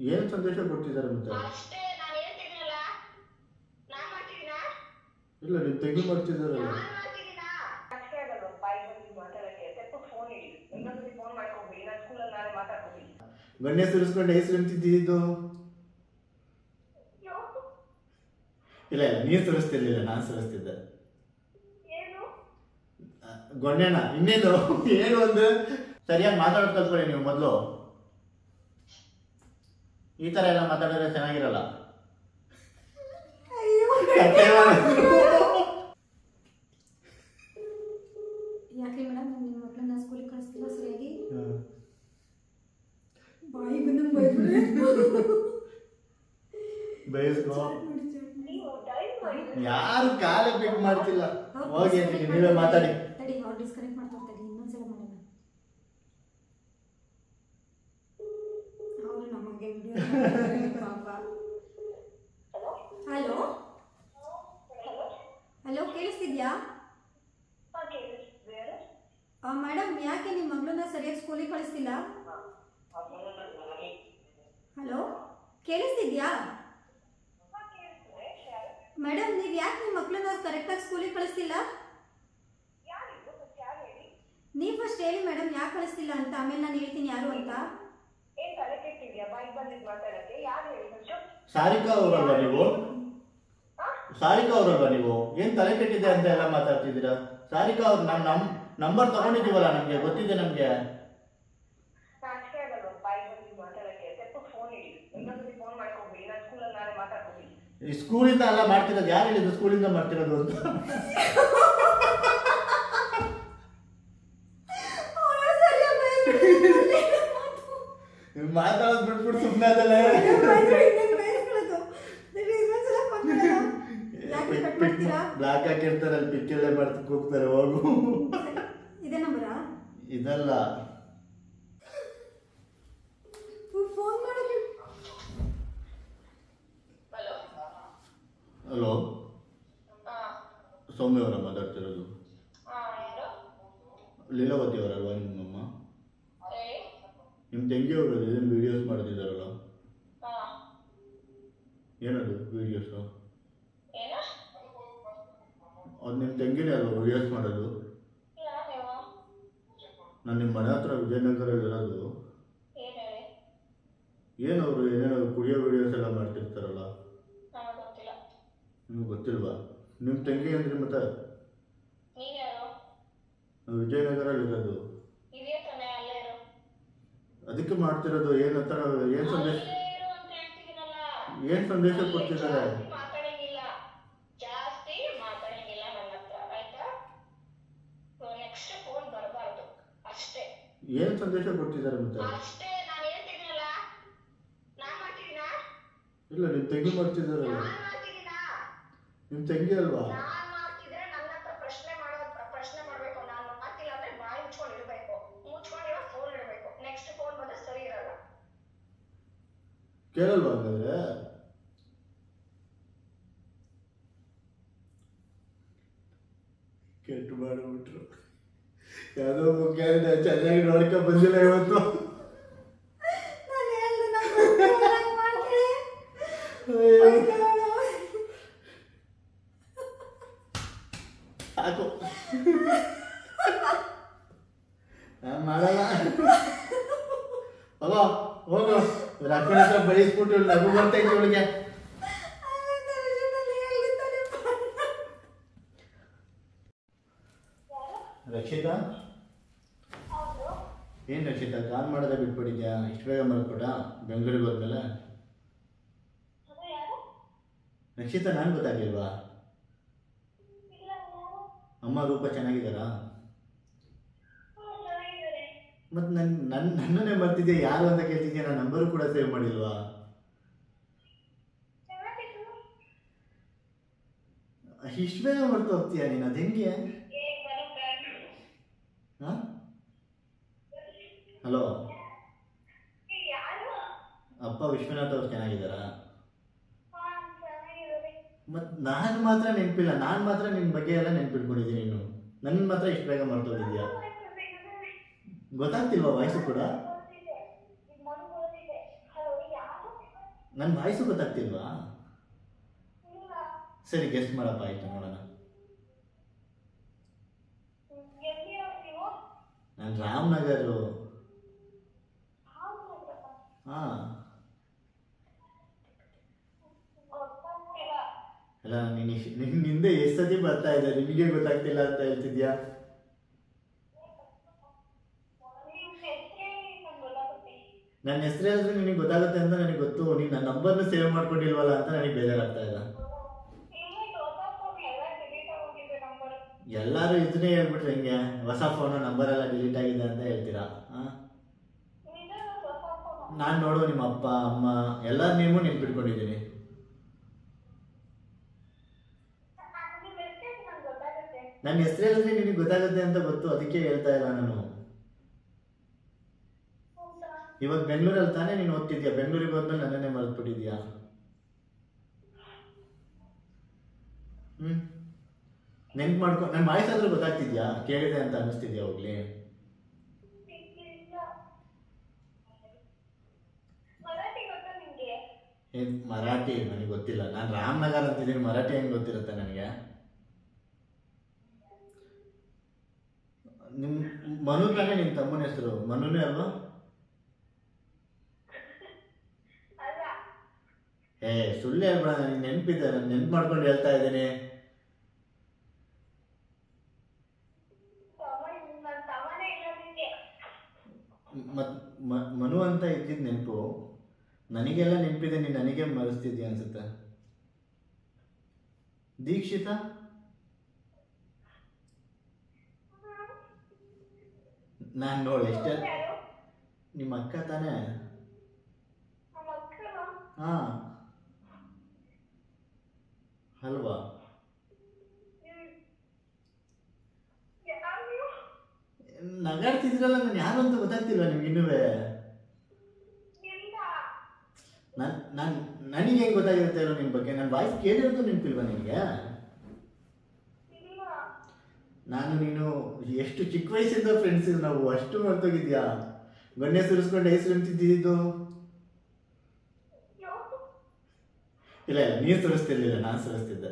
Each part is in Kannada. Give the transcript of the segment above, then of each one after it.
ಏನು ಸಂದೇಶ ಕೊಡ್ತಿದ್ದಾರೆ ಮತ್ತೆ? ಅಷ್ಟೇ ನಾನು ಹೇಳ್ತಿದ್ದೀನಲ್ಲ, ನಾನು ಮಾಡ್ತಿದ್ದೀನಾ? ಇಲ್ಲ ನಿಮ್ಮ ತಂಗಿ ಮಾಡ್ತಿದ್ದಾರಲ್ಲ. ನಾನು ಮಾಡ್ತಿದ್ದೀನಾ? ಅಷ್ಟೇ ಆಗಲ್ಲ, ಬಾಯಿ ಬಂದು ಮಾತಾಡಕ್ಕೆ ತೆಪ್ಪು ಫೋನ್ ಇಡಿ. ಇನ್ನೊಂದ್ಸತಿ ಫೋನ್ ಮಾಡ್ಕೊಂಬಿಡಿ, ನಾನು ಸ್ಕೂಲಲ್ಲಿ ನಾಳೆ ಮಾತಾಡ್ತೀನಿ. ಗಣ್ಯ ಸುರಿಸ್ಕೊಂಡು ಹೆಸರು ನಿಂತಿದ್ದು. ಇಲ್ಲ ಇಲ್ಲ, ನೀನು ಸುರಿಸ್ತಿರ್ಲಿಲ್ಲ, ನಾನು ಸುರಿಸ್ತಿದ್ದೆ. ಏನು ಗೊಣ್ಣೆನ ಇನ್ನೇನು ಏನು ಒಂದು ಸರಿಯಾಗಿ ಮಾತಾಡೋದು ಕಲ್ತ್ಕೊಳ್ಳಿ ನೀವು ಮೊದಲು. ಈ ಥರ ಎಲ್ಲ ಮಾತಾಡಿದ್ರೆ ಚೆನ್ನಾಗಿರಲ್ಲ. ಯಾಕೆ ಮೇಡಮ್ ನಿಮ್ಮ ಮಕ್ಕಳನ್ನ ಸ್ಕೂಲಿಗೆ ಕಳಿಸ್ತಿಲ್ಲ ಸರಿಯಾಗಿ? ಬಾಯಿ ಬಂದು ಬಯಸ್ಕೋ. ಯಾರು ಕಾಲೇ ಪಿಕ್ ಮಾಡ್ತಿಲ್ಲ. ಹೋಗಿ ಅಂತೀನಿ, ನೀವೇ ಮಾತಾಡಿ. ತಡಿ, ಅವ್ರು ಡಿಸ್ಕನೆಕ್ಟ್ ಮಾಡ್ತಾರೆ, ತಡಿ ಇನ್ನೊಂದ್ಸಲ ಮಾಡೋಣ. ಅವರು ನಮಗೆ ಪಾಪ. ಹಲೋ ಹಲೋ, ಕೇಳಿಸ್ತಿದ್ಯಾ ಮೇಡಮ್? ಯಾಕೆ ನಿಮ್ಮ ಮಗಳನ್ನ ಸರಿಯಾಗಿ ಸ್ಕೂಲಿಗೆ ಕಳಿಸ್ತಿಲ್ಲ? ಹಲೋ, ಕೇಳಿಸ್ತಿದ್ಯಾ ಮೇಡಮ್? ನೀವು ಯಾಕೆ ನಿಮ್ಮ ಮಕ್ಕಳನ್ನ ಕರೆಕ್ಟಾಗಿ ಸ್ಕೂಲಿಗೆ ಕಳಿಸ್ತಿಲ್ಲ? ನೀವು ಫಸ್ಟ್ ಹೇಳಿ ಮೇಡಮ್, ಯಾಕೆ ಕಳಿಸ್ತಿಲ್ಲ ಅಂತ, ಆಮೇಲೆ ನಾನು ಹೇಳ್ತೀನಿ ಯಾರು ಅಂತ. ಸಾರಿಕಾ ಅವರಲ್ವಾ ನೀವು? ಸಾರಿಕಾ ಅವರಲ್ವಾ ನೀವು? ಏನು ತಲೆ ಕೆಟ್ಟಿದೆ ಅಂತ ಎಲ್ಲ ಮಾತಾಡ್ತಿದ್ದೀರಾ? ಸಾರಿಕಾ ಅವ್ರು ನಮ್ಮ ನಂಬರ್ ತಗೊಂಡಿದ್ದೀವಲ್ಲ, ನಮಗೆ ಗೊತ್ತಿದೆ. ನಮಗೆ ಈ ಸ್ಕೂಲಿಂದ ಎಲ್ಲ ಮಾಡ್ತಿರೋದು ಯಾರು ಹೇಳಿದ್ರು? ಸ್ಕೂಲಿಂದ ಮಾಡ್ತಿರೋದು ಅಂತ ಮಾತಾಡೋದು ಬಿಟ್ಬಿಟ್ಟು ಸುಮ್ಮನೆ ಅದಲ್ಲ. ಬ್ಲಾಕ್ ಹಾಕಿರ್ತಾರೆ, ಅಲ್ಲಿ ಪಿಕ್ಕೆಲ್ಲ ಮಾಡ್ತಾ ಹೋಗ್ತಾರೆ. ಹೋಗು. ಇದೇ ನಂಬರಾ? ಇದಲ್ಲ. ಹಲೋ, ಸೌಮ್ಯ ಅವರ ಮಾತಾಡ್ತಿರೋದು? ಲೀಲಾವತಿ ಅವರಲ್ವಾ ನಿಮ್ಮಮ್ಮ? ನಿಮ್ಮ ತಂಗಿ ಅವರು ಏನು ವಿಡಿಯೋಸ್ ಮಾಡ್ತಿದ್ದಾರಲ್ಲ, ಏನದು ವಿಡಿಯೋಸು? ಅದು ನಿಮ್ಮ ತಂಗಿನೇ ಅಲ್ವಾ ವಿಡಿಯೋಸ್ ಮಾಡೋದು? ನಾನು ನಿಮ್ಮ ಮನೆ ಹತ್ರ ವಿಜಯನಗರಲ್ಲಿ ಇರೋದು. ಏನವರು ಏನೇನೋ ಕುಡಿಯೋ ವಿಡಿಯೋಸ್ ಎಲ್ಲ ಮಾಡ್ತಿರ್ತಾರಲ್ಲ, ನಿಮ್ಗೆ ಗೊತ್ತಿಲ್ವಾ? ನಿಮ್ಮ ತಂಗಿ ಅಂದ್ರೆ ಮತ್ತೆ ವಿಜಯನಗರಲ್ಲಿ ಇರೋದು, ಅದಕ್ಕೆ ಮಾಡ್ತಿರೋದು. ಏನಂತ ಏನು ಸಂದೇಶ ಕೊಡ್ತಿದ್ದಾರೆ? ಏನು ಸಂದೇಶ ಕೊಡ್ತಿದ್ದಾರೆ ಮತ್ತೆ? ಇಲ್ಲ, ನಿಮ್ಮ ತಂಗಿ ಮಾಡ್ತಿದ್ದಾರಲ್ಲ. ನಿಮ್ಮ ತಂಗಿ ಅಲ್ವಾ? ಕೇಳಲ್ವಾ ಹಂಗಾದ್ರೆ? ಕೆಟ್ಟು ಮಾಡಿಬಿಟ್ರು. ಯಾವುದೋ ಮುಖ್ಯ ಚೆನ್ನಾಗಿ ನೋಡ್ಕೊಂಡ್ ಬಂದಿಲ್ಲ ಇವತ್ತು. ಸಾಕು, ಮಾಡಲ್ಲ. ಹೋಗೋ ಹೋಗು, ಅಕ್ಕನ ಹತ್ರ ಬಯಸ್ಬಿಟ್ಟು ನಗು ಬರ್ತೈತೆ ಇವಳಿಗೆ. ರಕ್ಷಿತಾ? ಏನು ರಕ್ಷಿತಾ, ಕಾಲ್ ಮಾಡೋದೇ ಬಿಟ್ಬಿಟ್ಟಿದ್ಯಾ? ಇಷ್ಟು ಬೇಗ ಮಲ್ಕೊಟ ಬೆಂಗಳೂರಿಗೆ ಹೋದ್ಮೇಲೆ? ರಕ್ಷಿತಾ, ನಾನು ಗೊತ್ತಾಗ್ಲಿಲ್ವಾ? ಅಮ್ಮ ರೂಪ ಚೆನ್ನಾಗಿದ್ದಾರಾ? ಮತ್ತು ನನ್ನನ್ನೇ ಮರ್ತಿದ್ಯಾ, ಯಾರು ಅಂತ ಕೇಳ್ತಿದ್ಯಾ? ನನ್ನ ನಂಬರು ಕೂಡ ಸೇವ್ ಮಾಡಿಲ್ವಾ? ಇಷ್ಟು ಬೇಗ ಮರ್ತು ಹೋಗ್ತೀಯಾ ನೀನು? ಅದು ಹೆಂಗೆ? ಹಾಂ, ಹಲೋ, ಅಪ್ಪ ವಿಶ್ವನಾಥ್ ಅವ್ರು ಚೆನ್ನಾಗಿದ್ದಾರಾ? ಮತ್ತು ನಾನು ಮಾತ್ರ ನೆನಪಿಲ್ಲ, ನಾನು ಮಾತ್ರ ನಿನ್ನ ಬಗ್ಗೆ ಎಲ್ಲ ನೆನ್ಪಿಟ್ಕೊಂಡಿದ್ದೀನಿ. ನೀನು ನನ್ನ ಮಾತ್ರ ಇಷ್ಟು ಬೇಗ ಮರ್ತೋಗಿದ್ಯಾ? ಗೊತ್ತಾಗ್ತಿಲ್ವಾ ವಾಯ್ಸು ಕೂಡ? ನನ್ನ ವಾಯ್ಸು ಗೊತ್ತಾಗ್ತಿಲ್ವಾ? ಸರಿ ಗೆಸ್ಟ್ ಮಾಡಪ್ಪ, ಆಯ್ತು ನೋಡೋಣ. ನಾನು ರಾಮನಗರು. ಹಾಂ ಅಲ್ಲ, ನಿಂದೆ ಎಷ್ಟು ಸತಿ ಬರ್ತಾ ಇದೆ, ನಿನಗೆ ಗೊತ್ತಾಗ್ತಿಲ್ಲ ಅಂತ ಹೇಳ್ತಿದ್ಯಾ? ನನ್ನ ಹೆಸರು ಹೇಳಿದ್ರೆ ನಿನಗೆ ಗೊತ್ತಾಗುತ್ತೆ ಅಂತ ನನಗೆ ಗೊತ್ತು. ನೀನು ನನ್ನ ನಂಬರ್ನ ಸೇವ್ ಮಾಡ್ಕೊಂಡಿಲ್ವಲ್ಲ ಅಂತ ನನಗೆ ಬೇಜಾರಾಗ್ತಾ ಇಲ್ಲ. ಎಲ್ಲರೂ ಇದನ್ನೇ ಹೇಳ್ಬಿಟ್ರೆ ಹೆಂಗೆ? ಹೊಸ ಫೋನು ನಂಬರ್ ಎಲ್ಲ ಡಿಲೀಟ್ ಆಗಿದೆ ಅಂತ ಹೇಳ್ತೀರಾ? ನಾನು ನೋಡು ನಿಮ್ಮ ಅಪ್ಪ ಅಮ್ಮ ಎಲ್ಲರ ನೇಮು ನೆನ್ಪಿಟ್ಕೊಂಡಿದ್ದೀನಿ. ನನ್ನ ಹೆಸರು ಹೇಳಿದ್ರೆ ನಿನಗೆ ಗೊತ್ತಾಗುತ್ತೆ ಅಂತ ಗೊತ್ತು, ಅದಕ್ಕೆ ಹೇಳ್ತಾ ಇಲ್ಲ ನಾನು. ಇವಾಗ ಬೆಂಗಳೂರಲ್ಲಿ ತಾನೇ ನೀನು ಓದ್ತಿದ್ಯಾ? ಬೆಂಗಳೂರಿಗೆ ಹೋದ್ಮೇಲೆ ನನ್ನನ್ನೇ ಮರೆತುಬಿಟ್ಟಿದ್ಯಾ? ನೆನ್ಪು ಮಾಡ್ಕೊ. ನನ್ನ ವಾಯ್ಸ್ ಆದ್ರೂ ಗೊತ್ತಾಗ್ತಿದ್ಯಾ? ಕೇಳಿದೆ ಅಂತ ಅನ್ನಿಸ್ತಿದ್ಯಾ ಹೋಗ್ಲಿ? ಏನ್ ಮರಾಠಿ ನನಗೆ ಗೊತ್ತಿಲ್ಲ. ನಾನು ರಾಮನಗರ್ ಅಂತಿದ್ದೀನಿ, ಮರಾಠಿ ಹೆಂಗೆ ಗೊತ್ತಿರುತ್ತೆ ನನಗೆ? ನಿಮ್ ಮನು ತಾನೇ ನಿಮ್ ತಮ್ಮನ ಹೆಸರು? ಮನುನೇ ಅಲ್ವಾ? ಏ ಸುಳ್ಳು ಹೇಳ್ಬೇಡ, ನನಗೆ ನೆನಪಿದೆ, ನಾನು ನೆನ್ಪು ಮಾಡ್ಕೊಂಡು ಹೇಳ್ತಾ ಇದ್ದೀನಿ. ಮನು ಅಂತ ಇದ್ದಿದ್ದು ನೆನಪು ನನಗೆಲ್ಲ ನೆನಪಿದೆ, ನೀನು ನನಗೆ ಮರೆಸ್ತಿದ್ಯಾ ಅನ್ಸುತ್ತೆ. ದೀಕ್ಷಿತಾ ನಾನು ನೋಡಿ ಎಷ್ಟೇ. ನಿಮ್ಮ ಅಕ್ಕ ತಾನೇ? ಹಾ ಅಲ್ವಾ? ನಗಾಡ್ತಿದ್ರಲ್ಲ, ನಾನು ಯಾರು ಅಂತ ಗೊತ್ತಾಗ್ತಿಲ್ವಾ ನಿಮ್ಗೆ ಇನ್ನುವೇ? ನನಗೆ ಹೆಂಗೆ ಗೊತ್ತಾಗಿರುತ್ತೆ ಇರೋ ನಿಮ್ಮ ಬಗ್ಗೆ? ನನ್ನ ವಾಯ್ಸ್ ಕೇಳಿರೋದು ನೆನಪಿಲ್ವಾ ನಿನಗೆ? ನಾನು ನೀನು ಎಷ್ಟು ಚಿಕ್ಕ ವಯಸ್ಸಿಂದ ಫ್ರೆಂಡ್ಸ್ ನಾವು, ಅಷ್ಟು ಮರ್ತೋಗಿದ್ಯಾ? ಗೊನ್ನೆ ಸುರಿಸ್ಕೊಂಡು ಐಸ್ ಕ್ರೀಮ್ ತಿಂತಿದ್ದು? ಇಲ್ಲ ಇಲ್ಲ, ನೀರು ಸುರಿಸ್ತಿರ್ಲಿಲ್ಲ, ನಾನು ಸುರಿಸ್ತಿದ್ದೆ.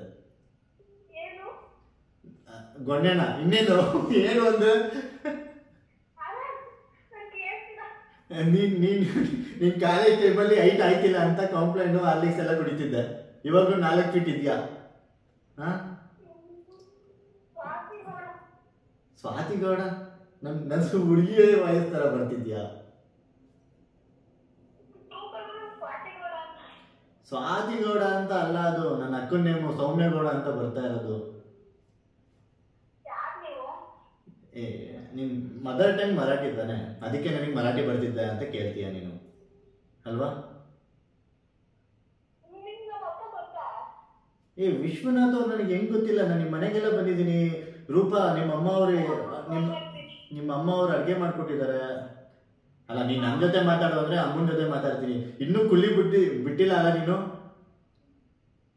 ಗೊನ್ನೆನ ಇನ್ನೇನು ಏನು ಒಂದು ನೀನ್ ಕಾಲೇಜ್ ಟೈಮಲ್ಲಿ ಹೈಟ್ ಆಯ್ತಿಲ್ಲ ಅಂತ ಕಾಂಪ್ಲೇಂಟು ಹಾರ್ಲಿಕ್ಸ್ ಎಲ್ಲ ಕುಡಿತಿದ್ದೆ. ಇವಾಗಲೂ 4 ಫೀಟ್ ಇದೆಯಾ? ಹಾ ಸ್ವಾತಿ ಗೌಡ? ನನ್ನ ಹುಡುಗಿಯೇ ವಾಯ್ಸ್ ಥರ ಬರ್ತಿದ್ಯಾ? ಸ್ವಾತಿ ಗೌಡ ಅಂತ ಅಲ್ಲ, ಅದು ನನ್ನ ಅಕ್ಕನ ನೇಮು ಸೌಮ್ಯಗೌಡ ಅಂತ ಬರ್ತಾ ಇರೋದು. ಏ ನಿನ್ ಮದರ್ ಟಂಗ್ ಮರಾಠಿ ತಾನೆ, ಅದಕ್ಕೆ ನನಗೆ ಮರಾಠಿ ಬರ್ತಿದ್ದೆ ಅಂತ ಕೇಳ್ತೀಯ ನೀನು ಅಲ್ವಾ? ಏ ವಿಶ್ವನಾಥ್ ಅವ್ರು ನನಗೆ ಹೆಂಗ್ ಗೊತ್ತಿಲ್ಲ? ನಾನು ನಿಮ್ಮ ಮನೆಗೆಲ್ಲ ಬಂದಿದ್ದೀನಿ. ರೂಪಾ ನಿಮ್ಮ ಅಮ್ಮ ಅವ್ರು ಅಡುಗೆ ಮಾಡ್ಕೊಟ್ಟಿದ್ದಾರೆ. ಅಲ್ಲ ನೀನು ನನ್ನ ಜೊತೆ ಮಾತಾಡೋ ಅಂದ್ರೆ ಅಮ್ಮನ ಜೊತೆ ಮಾತಾಡ್ತೀನಿ. ಇನ್ನೂ ಕುಲ್ಲಿ ಬಿಟ್ಟಿಲ್ಲ ಅಲ್ಲ ನೀನು?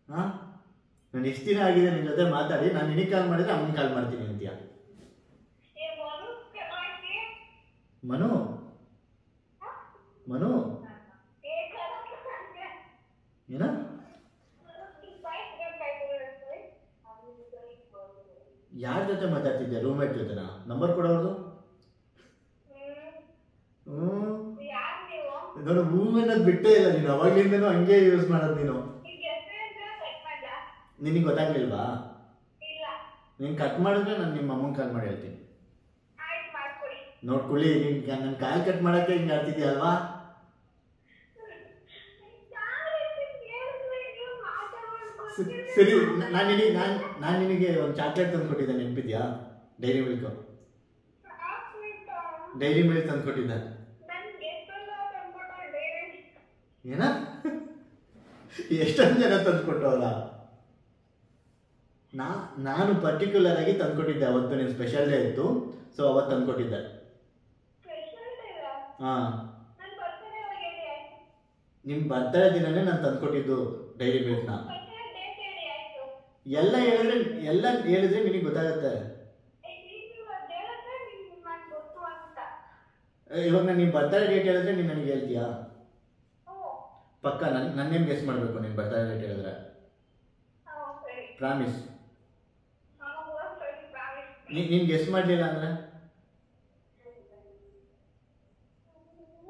ಹಾ ನಾನು ಎಷ್ಟು ದಿನ ಆಗಿದೆ ನಿನ್ನ ಜೊತೆ ಮಾತಾಡಿ? ನಾನು ನಿನಗೆ ಕಾಲ್ ಮಾಡಿದ್ರೆ ಅಮ್ಮನ ಕಾಲ್ ಮಾಡ್ತೀನಿ ಅಂತೀಯ? ಮನು ಮನು ಏನ? ಯಾರ ಜೊತೆ ಮಾತಾಡ್ತಿದ್ದೆ? ರೂಮ್ಮೇಟ್ ಜೊತೆನಾ? ನಂಬರ್ ಕೊಡೋದು? ನೋಡು, ಹೂ ಅನ್ನೋದು ಬಿಟ್ಟೇ ಇಲ್ಲ ನೀನು, ಅವಾಗ್ಲಿಂದನೂ ಹಂಗೆ ಯೂಸ್ ಮಾಡೋದು ನೀನು. ನಿನಗೆ ಗೊತ್ತಾಗ್ಲಿಲ್ವಾ? ನೀನು ಕಟ್ ಮಾಡಿದ್ರೆ ನಾನು ನಿಮ್ಮ ಅಮ್ಮನ ಕಾಲ್ ಮಾಡಿ ಹೇಳ್ತೀನಿ. ನೋಡ್ಕೊಳ್ಳಿ, ನನ್ನ ಕಾಲ್ ಕಟ್ ಮಾಡಕ್ಕೆ ಹಿಂಗೆ ಆಡ್ತಿದ್ಯಾ ಅಲ್ವಾ? ಸರಿ, ನಾನು ನಿನಗೆ ಒಂದು ಚಾಕ್ಲೇಟ್ ತಂದ್ಕೊಟ್ಟಿದ್ದೆ, ನೆನಪಿದ್ಯಾ? ಡೈರಿ ಮಿಲ್ಕ್ ತಂದ್ಕೊಟ್ಟಿದ್ದೆ. ಏನ? ಎಷ್ಟೊಂದು ಜನ ತಂದ್ಕೊಟ್ಟವಲ್ಲ. ನಾನು ಪರ್ಟಿಕ್ಯುಲರ್ ಆಗಿ ತಂದ್ಕೊಟ್ಟಿದ್ದೆ. ಅವತ್ತು ನೀನು ಸ್ಪೆಷಲ್ ಡೇ ಇತ್ತು, ಸೊ ಅವತ್ತು ತಂದ್ಕೊಟ್ಟಿದ್ದೆ. ಹಾ, ನಿಮ್ಮ ಬರ್ತಡೇ ದಿನನೇ ನಾನು ತಂದ್ಕೊಟ್ಟಿದ್ದು ಡೈರಿ ಮಿಲ್ಕ್ನ. ಎಲ್ಲ ಹೇಳಿದ್ರೆ ನಿನಗೆ ಗೊತ್ತಾಗತ್ತೆ. ಇವಾಗ ನಾನು ನಿಮ್ಮ ಬರ್ತಡೇ ಡೇಟ್ ಹೇಳಿದ್ರೆ ನೀನು ನನಗೆ ಹೇಳ್ತೀಯಾ? ಪಕ್ಕ ನನ್ನೇನು ಗೆಸ್ ಮಾಡಬೇಕು ನೀನು ಬರ್ತಾರೆ ಡೇಟ್ ಹೇಳಿದ್ರೆ ಸರಿ ಪ್ರಾಮಿಸ್. ಸರಿ ಪ್ರಾಮಿಸ್. ನೀನು ಗೆಸ್ ಮಾಡಲಿಲ್ಲ ಅಂದರೆ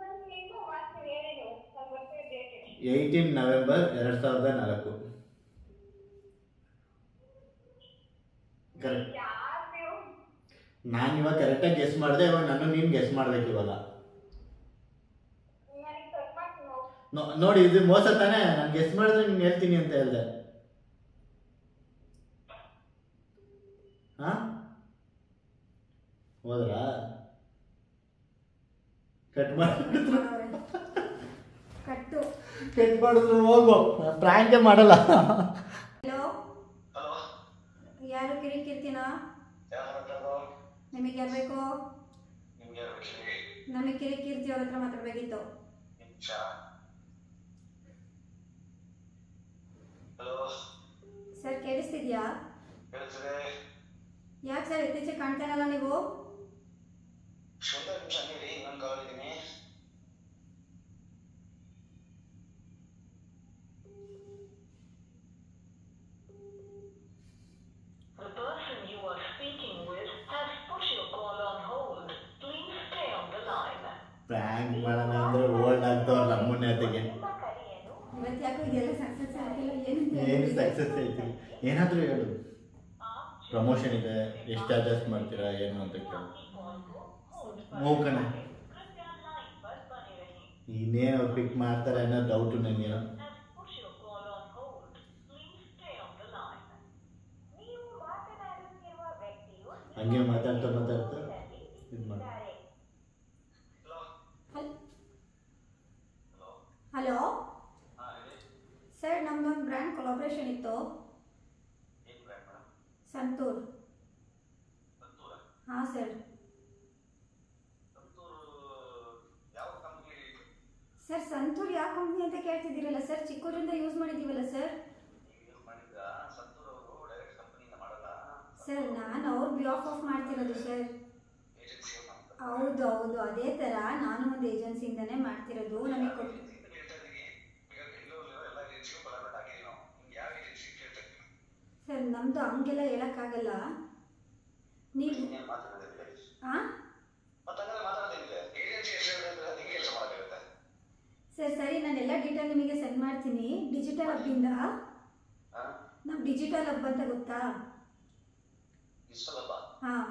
ನಾನು ಇನ್ನೂ ಮಾಡ್ತೀನಿ ಏನೇನು ನನ್ನ ಬರ್ತೀನಿ ಡೇಟ್ ಹೇಳಿ. 18 ನವೆಂಬರ್ 2004. ಕರೆಕ್ಟ್. ಯಾರು ನೀವು? ನಾನು ಇವಾಗ ಕರೆಕ್ಟಾಗಿ ಗೆಸ್ ಮಾಡಿದೆ, ಇವಾಗ ನಾನು ನೀನು ಗೆಸ್ ಮಾಡ್ಬೇಕು ಇವಾಗ. ನನಗೆ ಸ್ವಲ್ಪ ನೋಡಿ ಇದು ಮೋಸ ತಾನೇ, ನಾನು ಗೆಸ್ ಮಾಡಿದ್ರೆ ನೀನು ಹೇಳ್ತೀನಿ ಅಂತ ಹೇಳಿದೆ. ಹಾ ಹೋದ್ರಾ? ಕಟ್ ಮಾಡಿದ್ರು ಕಟ್ಟು. ಕಟ್ ಮಾಡಿದ್ರು ಹೋಗು, ಪ್ರಾಂಕೇ ಮಾಡಲ್ಲ. ಹಲೋ, ಹಲೋ, ಯಾರು ಕಿರಿಕಿರ್ತೀನಾ? ಯಾರು ಮಾತಾಡೋದು? ನಿಮಗೆ ಯಾರು ಬೇಕು? ನಿಮ್ಗೆ ಯಾರು ಬೇಕಿದೆ? ನಮಗೆ ಕಿರಿಕಿರ್ತಿ ಅವ್ರ ಹತ್ರ ಮಾತಾಡಬೇಕಿತ್ತು. ನಿಮಿಷ. ಹಲೋ, ಸರ್ ಕೇಳಿಸ್ತಿದ್ಯಾ? ಹೇಳ್ತಿದೆ. ಯಾಕೆ ಸರ್ ಇತ್ತೀಚೆಗೆ ಕಾಣ್ತಾನಲ್ಲ ನೀವು? ಶ್ವೇತಾ ನಿಮಿಷ ನೀಡಿ, ಇನ್ನೊಂದು ಕಾಲ್ ಇದ್ದೀನಿ. The person you are speaking with has put your call on hold. Please stay on the line. Prank ಮಾಡೋಣ ಅಂದ್ರೆ ಓಲ್ಡ್ ಆಗ್ತವ್ರ ನಮ್ಮನೆ ಅದಕ್ಕೆ. ಇವತ್ತು ಯಾಕೋ ಇದೆಲ್ಲ ಸಕ್ಸಸ್ ಆಗಿಲ್ಲ. ಏನು ಸಕ್ಸಸ್ ಐತಿ? ಏನಾದರೂ ಹೇಳು. ಪ್ರಮೋಷನ್ ಇದೆ, ಎಷ್ಟು ಚಾರ್ಜಸ್ ಮಾಡ್ತೀರಾ ಏನು ಅಂತ ಕೇಳು. ಹೋಗ್ಕಣ ಇನ್ನೇನು ಅವ್ರು ಪಿಕ್ ಮಾಡ್ತಾರೆ ಅನ್ನೋ ಡೌಟು ನನಗೆ. ಹಂಗೆ ಮಾತಾಡ್ತಾ ಇದು ಮಾಡಿ. ಹಲೋ ಸರ್, ನಮ್ದೊಂದು ಬ್ರ್ಯಾಂಡ್ ಕೊಲಾಬ್ರೇಷನ್ ಇತ್ತು. ಸಂತೂರ್. ಹಾಂ ಸರ್. ಸರ್ ಸಂತೂರ್ ಯಾವ ಕಂಪ್ನಿ ಅಂತ ಕೇಳ್ತಿದ್ದೀರಲ್ಲ ಸರ್, ಚಿಕ್ಕೂರಿಂದ ಯೂಸ್ ಮಾಡಿದ್ದೀವಲ್ಲ ಸರ್. ಸರ್ ನಾನು ಅವ್ರ ಬಿಹಾಫ್ ಆಫ್ ಮಾಡ್ತಿರೋದು ಸರ್. ಹೌದು ಹೌದು, ಅದೇ ಥರ ನಾನು ಒಂದು ಏಜೆನ್ಸಿಯಿಂದನೇ ಮಾಡ್ತಿರೋದು. ನಮಗೆ ಸರ್ ನಮ್ಮದು ಹಂಗೆಲ್ಲ ಹೇಳೋಕ್ಕಾಗಲ್ಲ. ನೀವು ಹಾಂ ಸರ್ ಸರಿ, ನಾನೆಲ್ಲ ಡೀಟೇಲ್ ನಿಮಗೆ ಸೆಂಡ್ ಮಾಡ್ತೀನಿ. ಡಿಜಿಟಲ್ ಹಬ್ಬಿಂದ. ನಾವು ಡಿಜಿಟಲ್ ಹಬ್ ಅಂತ ಗೊತ್ತಾ? ಹಾಂ,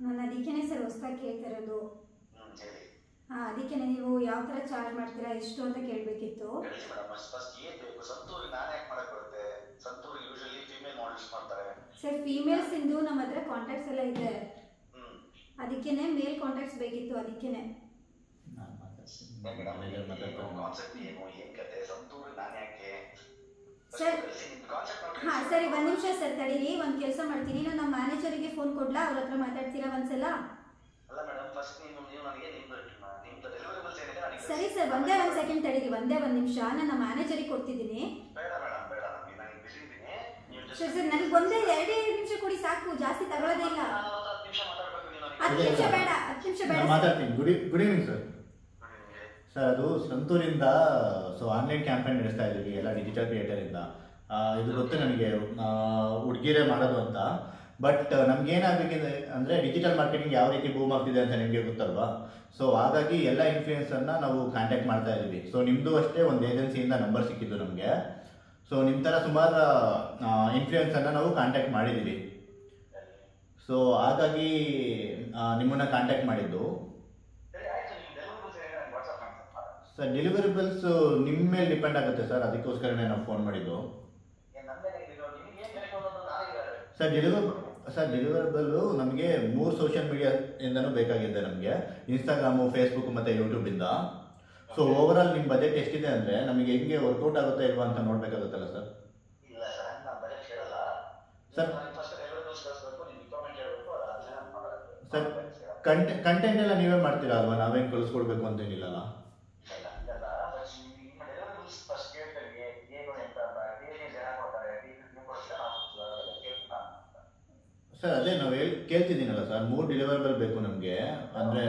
ನಾನು ಅದಕ್ಕೇನೆ ಸರ್ ಹೊಸ್ದಾಗಿ ಕೇಳ್ತಾ ಇರೋದು. ಹಾಂ, ಅದಕ್ಕೇನೆ ನೀವು ಯಾವ ಥರ ಚಾರ್ಜ್ ಮಾಡ್ತೀರಾ, ಎಷ್ಟು ಅಂತ ಕೇಳಬೇಕಿತ್ತು. ಸರ್ ಫೀಮೇಲ್ಸ್ ಇಂದು ನಮ್ಮ ಹತ್ರ ಕಾಂಟ್ಯಾಕ್ಟ್ಸ್ ಎಲ್ಲ ಇದೆ, ಅದಕ್ಕೇನೆ ಮೇಲ್ ಕಾಂಟ್ಯಾಕ್ಟ್ಸ್ ಬೇಕಿತ್ತು. ಅದಕ್ಕೇನೆ ಸರ್. ಹಾಂ ಸರಿ, ಒಂದು ನಿಮಿಷ ಸರ್ ತಡೀರಿ, ಒಂದು ಕೆಲಸ ಮಾಡ್ತೀನಿ. ನಾನು ನಮ್ಮ ಮ್ಯಾನೇಜರಿಗೆ ಫೋನ್ ಕೊಡ್ಲಾ? ಅವ್ರ ಹತ್ರ ಮಾತಾಡ್ತೀರಾ ಒಂದ್ಸಲ? ಸರಿ ಸರ್, ಒಂದೇ ಒಂದು ಸೆಕೆಂಡ್ ತಡೀರಿ, ಒಂದೇ ಒಂದು ನಿಮಿಷ. ನಾನು ನಮ್ಮ ಮ್ಯಾನೇಜರಿಗೆ ಕೊಡ್ತಿದ್ದೀನಿ. ಸರ್ ಸರ್ ನನಗೆ ಒಂದೇ 2 ನಿಮಿಷ ಕೊಡಿ ಸಾಕು, ಜಾಸ್ತಿ ತಗೊಳ್ಳೋದೇ ಇಲ್ಲ. 10 ನಿಮಿಷ ಬೇಡ, 10 ನಿಮಿಷ ಬೇಡ. ಮಾತಾಡ್ತೀನಿ. Good evening sir. ಸರ್ ಅದು ಸಂತೂರಿಂದ ಆನ್ಲೈನ್ ಕ್ಯಾಂಪೇನ್ ನಡೆಸ್ತಾ ಇದ್ದೀವಿ ಎಲ್ಲ ಡಿಜಿಟಲ್ ಕ್ರಿಯೇಟರಿಂದ. ಇದು ಗೊತ್ತು ನನಗೆ, ಹುಡುಗಿರೇ ಮಾಡೋದು ಅಂತ. ಬಟ್ ನಮ್ಗೇನಾಗಬೇಕಿದೆ ಅಂದರೆ ಡಿಜಿಟಲ್ ಮಾರ್ಕೆಟಿಂಗ್ ಯಾವ ರೀತಿ ಬೂಮ್ ಆಗ್ತಿದೆ ಅಂತ ನಿಮಗೆ ಗೊತ್ತಲ್ವಾ. ಸೊ ಹಾಗಾಗಿ ಎಲ್ಲ ಇನ್ಫ್ಲೂಯೆನ್ಸರ್ನ ನಾವು ಕಾಂಟ್ಯಾಕ್ಟ್ ಮಾಡ್ತಾ ಇದ್ದೀವಿ. ಸೊ ನಿಮ್ಮದು ಅಷ್ಟೇ ಒಂದು ಏಜೆನ್ಸಿಯಿಂದ ನಂಬರ್ ಸಿಕ್ಕಿದ್ದು ನಮಗೆ. ಸೊ ನಿಮ್ಮ ಥರ ಸುಮಾರು ಇನ್ಫ್ಲೂಯೆನ್ಸರ್ನ ನಾವು ಕಾಂಟ್ಯಾಕ್ಟ್ ಮಾಡಿದ್ದೀವಿ. ಸೊ ಹಾಗಾಗಿ ನಿಮ್ಮನ್ನು ಕಾಂಟ್ಯಾಕ್ಟ್ ಮಾಡಿದ್ದು. ಸರ್ ಡೆಲಿವರಿಬಲ್ಸ್ ನಿಮ್ಮ ಮೇಲೆ ಡಿಪೆಂಡ್ ಆಗುತ್ತೆ ಸರ್, ಅದಕ್ಕೋಸ್ಕರನೇ ನಾವು ಫೋನ್ ಮಾಡಿದ್ದು. ಸರ್ ಡೆಲಿವರಬಲ್ಲು ನಮಗೆ 3 ಸೋಷಿಯಲ್ ಮೀಡಿಯಾಯಿಂದನೂ ಬೇಕಾಗಿದೆ ನಮಗೆ, ಇನ್ಸ್ಟಾಗ್ರಾಮು, ಫೇಸ್ಬುಕ್ ಮತ್ತು ಯೂಟ್ಯೂಬಿಂದ. ಸೊ ಓವರಾಲ್ ನಿಮ್ಮ ಬಜೆಟ್ ಎಷ್ಟಿದೆ ಅಂದರೆ ನಮಗೆ ಹೆಂಗೆ ವರ್ಕೌಟ್ ಆಗುತ್ತಾ ಇಲ್ವಾ ಅಂತ ನೋಡಬೇಕಾಗುತ್ತಲ್ಲ ಸರ್. ಸರ್ ಸರ್ ಕಂಟೆಂಟ್ ಎಲ್ಲ ನೀವೇ ಮಾಡ್ತೀರಾ ಅಲ್ವಾ, ನಾವೇನು ಕಳಿಸ್ಕೊಡ್ಬೇಕು ಅಂತೇನಿಲ್ಲಲ್ಲ. ಸರ್ ಅದೇ ನಾವು ಕೇಳ್ತಿದ್ದೀನಲ್ಲ ಸರ್, 3 ಡೆಲಿವರಬಲ್ ಬೇಕು ನಮಗೆ. ಅಂದರೆ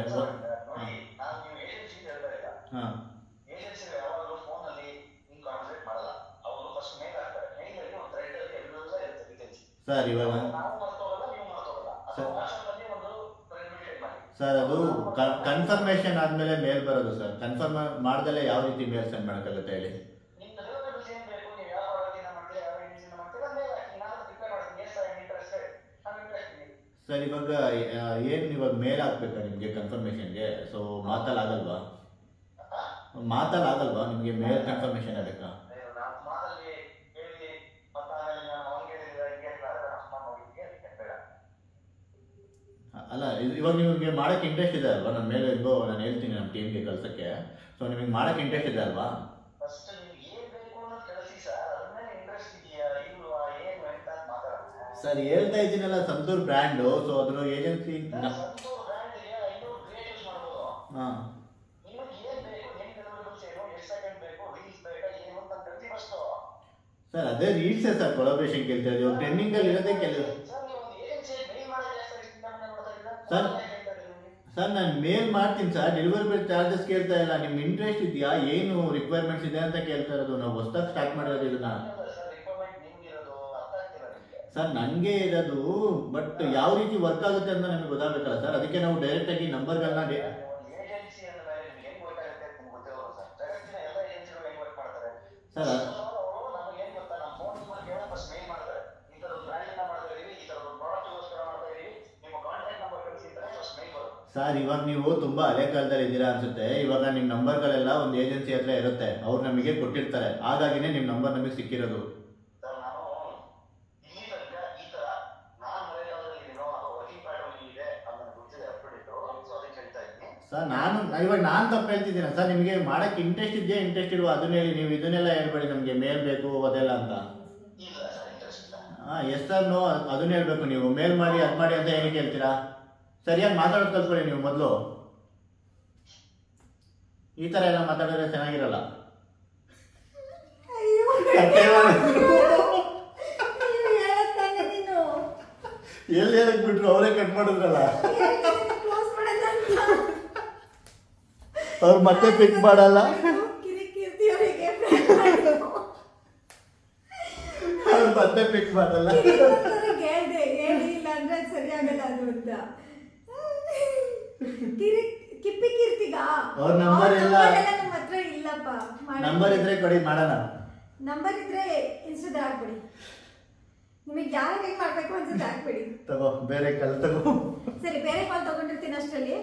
ಸರ್ ಇವಾಗ ನಾವು ಮರ್ತೋಗಲ್ಲ, ನೀವು ಮರ್ತೋಗಲ್ಲ. ಅಥವಾ ವಾಟ್ಸಪ್ಪಲ್ಲಿ ಒಂದು ಪ್ರೆಸೆಂಟೇಷನ್ ಮಾಡಿ. ಸರ್ ಅದು ಕನ್ಫರ್ಮೇಶನ್ ಆದ್ಮೇಲೆ ಮೇಲ್ ಬರೋದು ಸರ್. ಕನ್ಫರ್ಮ್ ಮಾಡ್ದಲೇ ಯಾವ ರೀತಿ ಮೇಲ್ ಸೆಂಡ್ ಮಾಡೋಕ್ಕಾಗುತ್ತೆ ಹೇಳಿ? ನಿಮ್ಮ ಡೆಲಿವರೇಬಲ್ಸ್ ಏನು ಬೇಕು, ನೀವು ಯಾವ ಪ್ರಾಡಕ್ಟಿನ ಮಾಡ್ತೀರಾ, ಯಾವ ಏಜೆನ್ಸಿನ ಮಾಡ್ತೀರಾ, ಮೇಲೆ ಹಾಕಿ. ನಾನು ರಿಪ್ಲೈ ಮಾಡ್ತೀನಿ, ಎಸ್ ಐ ಆಮ್ ಇಂಟ್ರೆಸ್ಟೆಡ್, ನಾನು ಇಂಟ್ರೆಸ್ಟೆಡ್. ಸರ್ ಇವಾಗ ಏನು ಇವಾಗ ಮೇಲ್ ಹಾಕ್ಬೇಕಾ ನಿಮಗೆ ಕನ್ಫರ್ಮೇಷನ್ಗೆ? ಸೊ ಮಾತಲ್ಲಾಗಲ್ವಾ ನಿಮಗೆ ಮೇಲ್ ಕನ್ಫರ್ಮೇಷನ್ ಆಗಬೇಕಾ? ನಾವು ಮಾತಲ್ಲಿ ಹೇಳಿ ಮತ್ತೆ ಆಮೇಲೆ ನಾನು ಅವ್ನಿಗೆ ಹೇಳಿದ್ರೆ ಹಿಂಗೆ ಅಮ್ಮ ನೋಡಿದ್ದೆ ಅದಕ್ಕೆ ಬೇಡ. ಅಲ್ಲ ಇವಾಗ ನಿಮಗೆ ಮಾಡೋಕ್ಕೆ ಇಂಟ್ರೆಸ್ಟ್ ಇದೆ ಅಲ್ವಾ? ನನ್ನ ಮೇಲೆ ಹೆಂಗೋ ನಾನು ಹೇಳ್ತೀನಿ ನಮ್ಮ ಟೀಮ್ಗೆ ಕಳ್ಸೋಕ್ಕೆ. ಸೊ ನಿಮಗೆ ಮಾಡೋಕ್ಕೆ ಇಂಟ್ರೆಸ್ಟ್ ಇದೆ ಅಲ್ವಾ? ಫಸ್ಟ್ ನಿಮ್ಗೆ ಏನು ಬೇಕು ಅನ್ನೋದು ಕಳಿಸಿ ಸರ್. ಅದ್ರ ಮೇಲೆ ಇಂಟ್ರೆಸ್ಟ್ ಇದೆಯಾ ಇಲ್ವಾ ಏನು ಅಂತ ಮಾತಾಡೋಣ. ಸರ್ ಹೇಳ್ತಾ ಇದ್ದೀನಲ್ಲ, ಸಂತೂರ್ ಬ್ರ್ಯಾಂಡು. ಸೊ ಅದ್ರ ಏಜೆನ್ಸಿ ಸಂತೂರ್ ಬ್ರ್ಯಾಂಡ್ಗೆ 500 ಕ್ರಿಯೇಟಿವ್ಸ್ ಮಾಡ್ಬೋದು. ಹಾಂ ನಿಮಗೆ ಏನು ಬೇಕು, ಏನು ಡೆಲಿವರೇಬಲ್ಸ್ ಏನು, ಎಷ್ಟು ಸೆಕೆಂಡ್ ಬೇಕು, ರೀಲ್ಸ್ ಬೇಕಾ ಏನು ಅಂತ ಕಳಿಸಿ ಫಸ್ಟು. ಸರ್ ಅದೇ ರೀಲ್ಸೇ ಸರ್ ಕೊಲಾಬ್ರೇಷನ್ ಕೇಳ್ತಾ ಇದ್ದೀವಿ. ಇವಾಗ ಟ್ರೆಂಡಿಂಗಲ್ಲಿ ಇರೋದೇ ಕೆಲವು. ಸರ್ ನೀವು ಒಂದು ಏಜೆನ್ಸಿ ಮೇಲ್ ಮಾಡೋದೇ ಸರ್ ಇಷ್ಟು ನಾನು ನೋಡ್ತಾ ಇದ್ದೀರಾ ಸರ್ ಸರ್ ನಾನು ಮೇಲ್ ಮಾಡ್ತೀನಿ ಸರ್. ಡೆಲಿವರಿ ಚಾರ್ಜಸ್ ಕೇಳ್ತಾ ಇಲ್ಲ. ನಿಮ್ಗೆ ಇಂಟ್ರೆಸ್ಟ್ ಇದೆಯಾ, ಏನು ರಿಕ್ವೈರ್ಮೆಂಟ್ಸ್ ಇದೆ ಅಂತ ಕೇಳ್ತಾ ಇರೋದು. ನಾವು ಹೊಸದಾಗಿ ಸ್ಟಾರ್ಟ್ ಮಾಡಿರೋದು ಇದನ್ನ. ಸರ್ ರಿಕ್ವೈರ್ಮೆಂಟ್ ನಿಮ್ಗೆ ಇರೋದು ಅರ್ಥ ಆಗ್ತಿಲ್ಲ ನಿಮಗೆ. ಸರ್ ನನಗೆ ಇರೋದು, ಬಟ್ ಯಾವ ರೀತಿ ವರ್ಕ್ ಆಗುತ್ತೆ ಅಂತ ನಮಗೆ ಗೊತ್ತಾಗಬೇಕಲ್ಲ ಸರ್. ಅದಕ್ಕೆ ನಾವು ಡೈರೆಕ್ಟಾಗಿ ನಂಬರ್ಗಳನ್ನ ಒಂದು ಏಜೆನ್ಸಿ ಅಂದ ಮೇಲೆ ನಿಮ್ಗೆ ಹೆಂಗ್ ಗೊತ್ತಾಗುತ್ತೆ ಅಂತ ನಿಮ್ಗೆ ಗೊತ್ತಿರೋದು ಸರ್. ಜಗತ್ತಿನ ಎಲ್ಲ ಏಜೆನ್ಸಿಗಳು ಹೆಂಗ್ ವರ್ಕ್ ಮಾಡ್ತಾರೆ ಸರ್. ಅವರು ನಮ್ಗೆ ಏನ್ ಗೊತ್ತಾ, ನಮ್ಮ ಫೋನ್ ನಂಬರ್ ಕೇಳ ಫಸ್ಟ್ ಮೇಲ್ ಮಾಡ್ತಾರೆ. ಈ ಥರದ್ದು ಬ್ರ್ಯಾಂಡ್ ಇಂದ ಮಾಡ್ತಾ ಇದೀವಿ, ಈ ಥರದ್ದು ಪ್ರಾಡಕ್ಟ್ಗೋಸ್ಕರ ಮಾಡ್ತಾ ಇದೀವಿ, ನಿಮ್ಮ ಕಾಂಟ್ಯಾಕ್ಟ್ ನಂಬರ್ ಕಳಿಸಿ ಅಂತಾರೆ ಫಸ್ಟ್ ಮೇಲ್ ಬರುತ್ತೆ. ಸರ್ ಇವಾಗ ನೀವು ತುಂಬಾ ಹಳೆ ಕಾಲದಲ್ಲಿ ಇದ್ದೀರಾ ಅನ್ಸುತ್ತೆ. ಇವಾಗ ನಿಮ್ಮ ನಂಬರ್ಗಳೆಲ್ಲ ಒಂದು ಏಜೆನ್ಸಿ ಹತ್ರ ಇರುತ್ತೆ, ಅವ್ರು ನಮಗೆ ಕೊಟ್ಟಿರ್ತಾರೆ. ಹಾಗಾಗಿನೇ ನಿಮ್ಮ ನಂಬರ್ ನಮಗೆ ಸಿಕ್ಕಿರೋದು. ಸರ್ ನಾನು ಇಲ್ಲಿ ತನಕ ಈ ಥರ ನಾನು ಹಳೆ ಕಾಲದಲ್ಲಿ ಇದೀನೋ ಅಥವಾ ವರ್ಕಿಂಗ್ ಪ್ಯಾಟರ್ನ್ ಇದೆ ಅಂತ ನನಗೆ ಗೊತ್ತಿದೆ, ಅಪ್ಡೇಟು. ಸೊ ಅದಕ್ಕೆ ಹೇಳ್ತಾ ಇದ್ದೀನಿ ಸರ್. ನಾನು ತಪ್ಪು ಹೇಳ್ತಿದ್ದೀನ ಸರ್? ನಿಮಗೆ ಮಾಡಕ್ಕೆ ಇಂಟ್ರೆಸ್ಟ್ ಇದೆಯಾ, ಇಂಟ್ರೆಸ್ಟ್ ಇರುವ ಅದನ್ನ ಹೇಳಿ. ನೀವು ಇದನ್ನೆಲ್ಲ ಹೇಳ್ಬೇಡಿ ನಮಗೆ ಮೇಲ್ ಬೇಕು ಅದೆಲ್ಲ ಅಂತ. ಇಲ್ಲ ಸರ್, ಇಂಟ್ರೆಸ್ಟ್ ಇಲ್ಲ. ಹಾಂ ಎಸ್ ಸರ್ ನೋ ಅದನ್ನ ಹೇಳ್ಬೇಕು ನೀವು. ಮೇಲ್ ಮಾಡಿ ಅದು ಮಾಡಿ ಅಂತ ಏನಕ್ಕೆ ಹೇಳ್ತೀರಾ? ಸರಿಯಾಗಿ ಮಾತಾಡೋದು ಕಲ್ತ್ಕೊಳ್ಳಿ ನೀವು ಮೊದಲು. ಈ ಥರ ಎಲ್ಲ ಮಾತಾಡಿದ್ರೆ ಚೆನ್ನಾಗಿರಲ್ಲ. ಎಲ್ಲಿ ಹೇಳಕ್ ಬಿಟ್ರು, ಅವರೇ ಕಟ್ ಮಾಡಿದ್ರಲ್ಲ. ಅವ್ರು ಮತ್ತೆ ಪಿಕ್ ಮಾಡಲ್ಲ. ಅವ್ರು ಮತ್ತೆ ಪಿಕ್ ಮಾಡಲ್ಲ. ಅವ್ರ ನಂಬರ್ ಇಲ್ಲ. ನಂಬರ್ ಇದ್ರೆ ಕೊಡಿ, ಮಾಡೋಣ. ನಂಬರ್ ಇದ್ರೆ ಇನ್ಸ್ಟಾದ ಹಾಕ್ಬಿಡಿ. ನಿಮಗೆ ಯಾರು ಹೆಂಗ್ ಮಾಡ್ಬೇಕು ಅನ್ಸುತ್ತೆ ಹಾಕ್ಬಿಡಿ. ತಗೋ ಬೇರೆ ಕಾಲ್ ತಗೋ. ಸರಿ ಬೇರೆ ಕಾಲ್ ತಗೊಂಡಿರ್ತೀನಿ ಅಷ್ಟರಲ್ಲಿ.